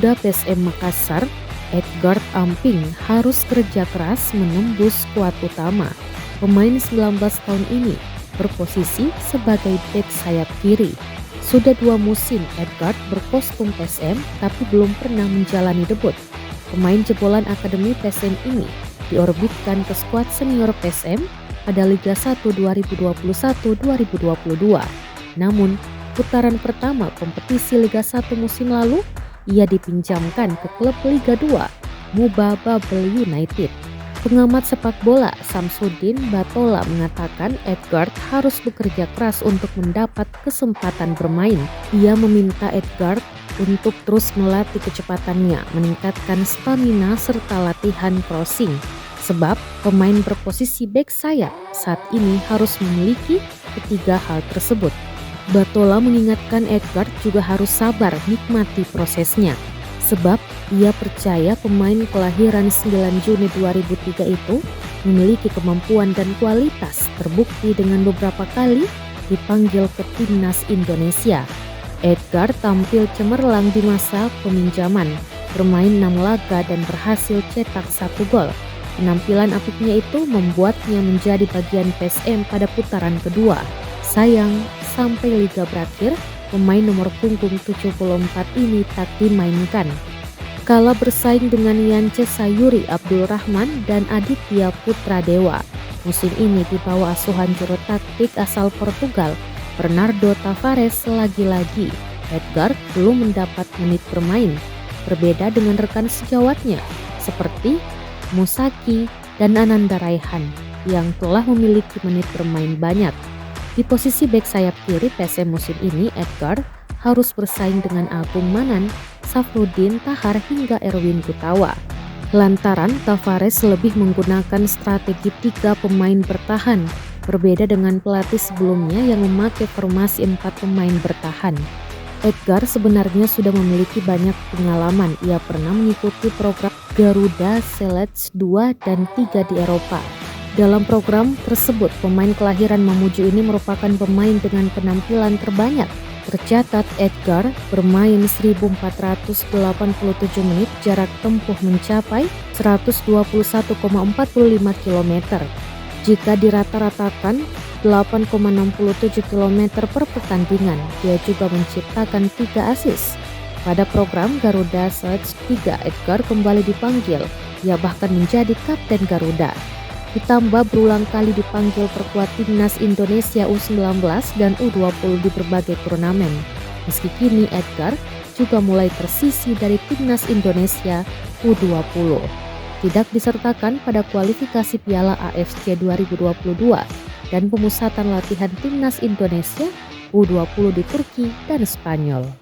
muda PSM Makassar, Edgard Amping harus kerja keras menembus skuad utama. Pemain 19 tahun ini berposisi sebagai bek sayap kiri. Sudah 2 musim Edgard berkostum PSM tapi belum pernah menjalani debut. Pemain jebolan Akademi PSM ini diorbitkan ke skuad senior PSM pada Liga 1 2021-2022. Namun, putaran pertama kompetisi Liga 1 musim lalu, ia dipinjamkan ke klub Liga 2, Muba Babel United. Pengamat sepak bola Samsudin Batola mengatakan Edgard harus bekerja keras untuk mendapat kesempatan bermain. Ia meminta Edgard untuk terus melatih kecepatannya, meningkatkan stamina serta latihan crossing. Sebab pemain berposisi bek sayap saat ini harus memiliki ketiga hal tersebut. Batola mengingatkan Edgard juga harus sabar nikmati prosesnya. Sebab ia percaya pemain kelahiran 9 Juni 2003 itu memiliki kemampuan dan kualitas, terbukti dengan beberapa kali dipanggil ke timnas Indonesia. Edgard tampil cemerlang di masa peminjaman, bermain 6 laga dan berhasil cetak 1 gol. Penampilan apiknya itu membuatnya menjadi bagian PSM pada putaran kedua. Sayang, sampai liga berakhir, pemain nomor punggung 74 ini tak dimainkan. Kala bersaing dengan Yance Sayuri Abdul Rahman dan Aditya Putra Dewa. Musim ini di bawah asuhan juru taktik asal Portugal, Bernardo Tavares. Lagi-lagi Edgard belum mendapat menit bermain. Berbeda dengan rekan sejawatnya seperti Musaki dan Ananda Raihan yang telah memiliki menit bermain banyak. Di posisi bek sayap kiri PSM musim ini, Edgard harus bersaing dengan Agung Manan, Safruddin Tahar hingga Erwin Gutawa. Lantaran Tavares lebih menggunakan strategi 3 pemain bertahan, berbeda dengan pelatih sebelumnya yang memakai formasi 4 pemain bertahan. Edgard sebenarnya sudah memiliki banyak pengalaman. Ia pernah mengikuti program Garuda Select 2 dan 3 di Eropa. Dalam program tersebut, pemain kelahiran Mamuju ini merupakan pemain dengan penampilan terbanyak. Tercatat Edgard bermain 1487 menit, jarak tempuh mencapai 121,45 km. Jika dirata-ratakan 8,67 km per pertandingan, dia juga menciptakan 3 assist. Pada program Garuda Search 3, Edgard kembali dipanggil. Ia bahkan menjadi kapten Garuda. Ditambah berulang kali dipanggil perkuat timnas Indonesia U19 dan U20 di berbagai turnamen. Meski kini Edgard juga mulai tersisih dari timnas Indonesia U20. Tidak disertakan pada kualifikasi Piala AFC 2022 dan pemusatan latihan timnas Indonesia U20 di Turki dan Spanyol.